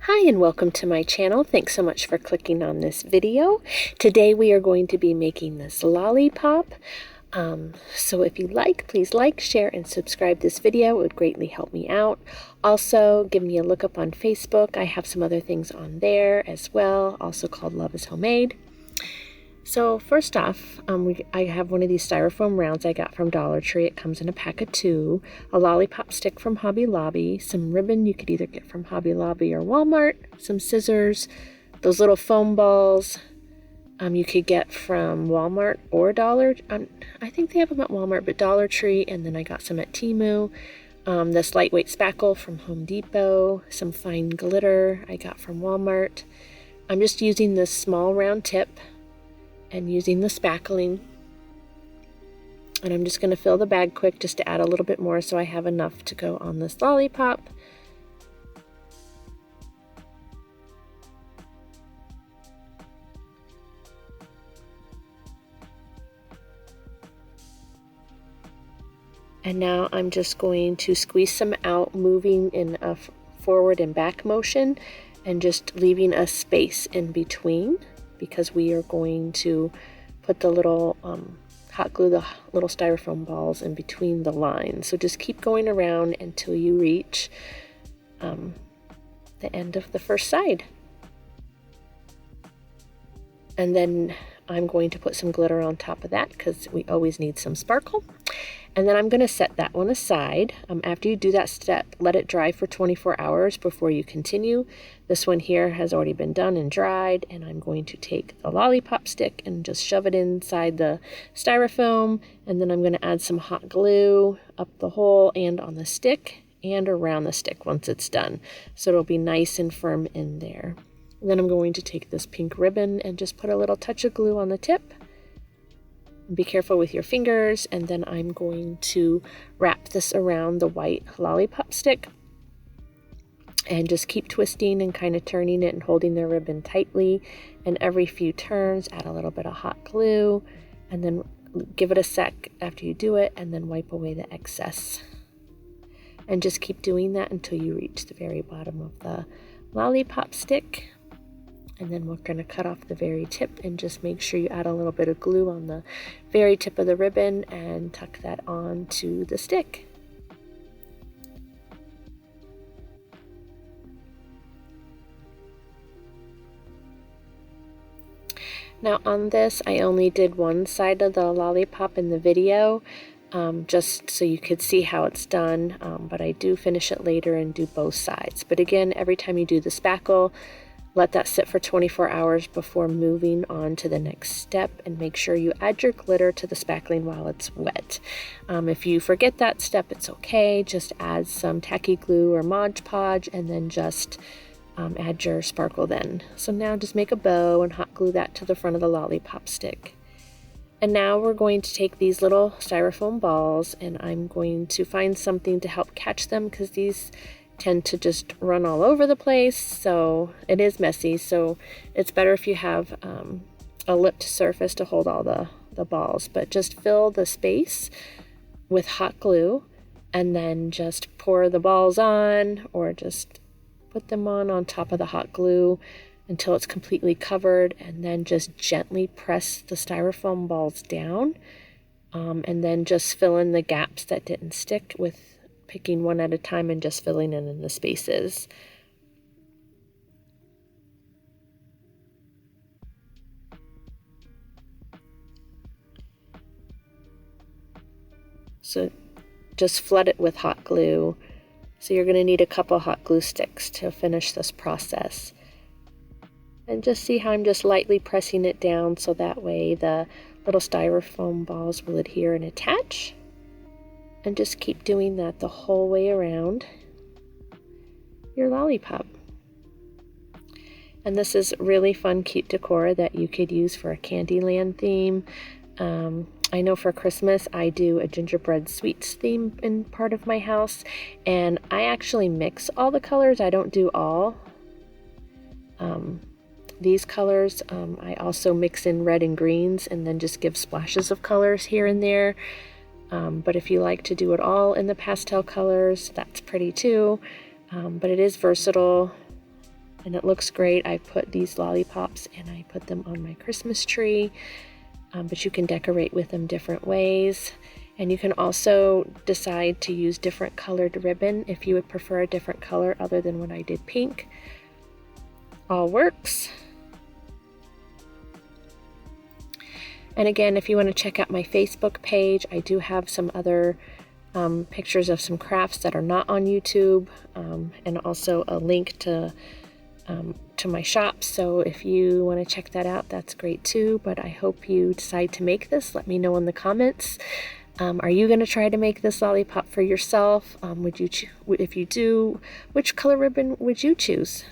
Hi and welcome to my channel. Thanks so much for clicking on this video. Today we are going to be making this lollipop. So if you like, please like, share, and subscribe this video. It would greatly help me out. Also, give me a look up on Facebook. I have some other things on there as well, also called Love is Homemade. So first off, I have one of these styrofoam rounds I got from Dollar Tree. It comes in a pack of 2, a lollipop stick from Hobby Lobby, some ribbon you could either get from Hobby Lobby or Walmart, some scissors, those little foam balls you could get from Walmart or Dollar. I think they have them at Walmart, but Dollar Tree, and then I got some at Temu. This lightweight spackle from Home Depot, some fine glitter I got from Walmart. I'm just using this small round tip and using the spackling, and I'm just going to fill the bag quick just to add a little bit more so I have enough to go on this lollipop. And now I'm just going to squeeze some out, moving in a forward and back motion and just leaving a space in between, because we are going to put the little hot glue the little styrofoam balls in between the lines. So just keep going around until you reach the end of the first side. And then I'm going to put some glitter on top of that because we always need some sparkle. And then I'm going to set that one aside. After you do that step, let it dry for 24 hours before you continue. This one here has already been done and dried, and I'm going to take the lollipop stick and just shove it inside the styrofoam, and then I'm going to add some hot glue up the hole and on the stick and around the stick once it's done, so it'll be nice and firm in there. And then I'm going to take this pink ribbon and just put a little touch of glue on the tip. Be careful with your fingers, and then I'm going to wrap this around the white lollipop stick and just keep twisting and kind of turning it and holding the ribbon tightly. And every few turns, add a little bit of hot glue, and then give it a sec after you do it, and then wipe away the excess. And just keep doing that until you reach the very bottom of the lollipop stick. And then we're going to cut off the very tip and just make sure you add a little bit of glue on the very tip of the ribbon and tuck that onto the stick. Now on this, I only did one side of the lollipop in the video, just so you could see how it's done, but I do finish it later and do both sides. But again, every time you do the spackle, let that sit for 24 hours before moving on to the next step, and make sure you add your glitter to the spackling while it's wet. If you forget that step, it's okay. Just add some tacky glue or Mod Podge, and then just add your sparkle then. So now just make a bow and hot glue that to the front of the lollipop stick. And now we're going to take these little styrofoam balls, and I'm going to find something to help catch them, because these tend to just run all over the place, so it is messy. So it's better if you have a lipped surface to hold all the balls. But just fill the space with hot glue, and then just pour the balls on, or just put them on top of the hot glue until it's completely covered, and then just gently press the styrofoam balls down, and then just fill in the gaps that didn't stick with picking one at a time and just filling in the spaces. So just flood it with hot glue. So you're going to need a couple hot glue sticks to finish this process. And just see how I'm just lightly pressing it down, so that way the little styrofoam balls will adhere and attach. And just keep doing that the whole way around your lollipop. And this is really fun, cute decor that you could use for a Candyland theme. I know for Christmas I do a gingerbread sweets theme in part of my house, and I actually mix all the colors. I don't do all these colors. I also mix in red and greens, and then just give splashes of colors here and there. But if you like to do it all in the pastel colors, that's pretty too. But it is versatile. and it looks great. I put these lollipops and I put them on my Christmas tree, but you can decorate with them different ways. And you can also decide to use different colored ribbon if you would prefer a different color other than what I did pink. All works. And again, if you want to check out my Facebook page, I do have some other pictures of some crafts that are not on YouTube, and also a link to my shop. So if you want to check that out, that's great too. But I hope you decide to make this. Let me know in the comments. Are you going to try to make this lollipop for yourself? If you do, which color ribbon would you choose?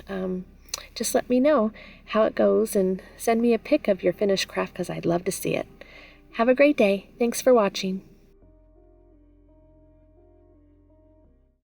Just let me know how it goes and send me a pic of your finished craft because I'd love to see it. Have a great day. Thanks for watching.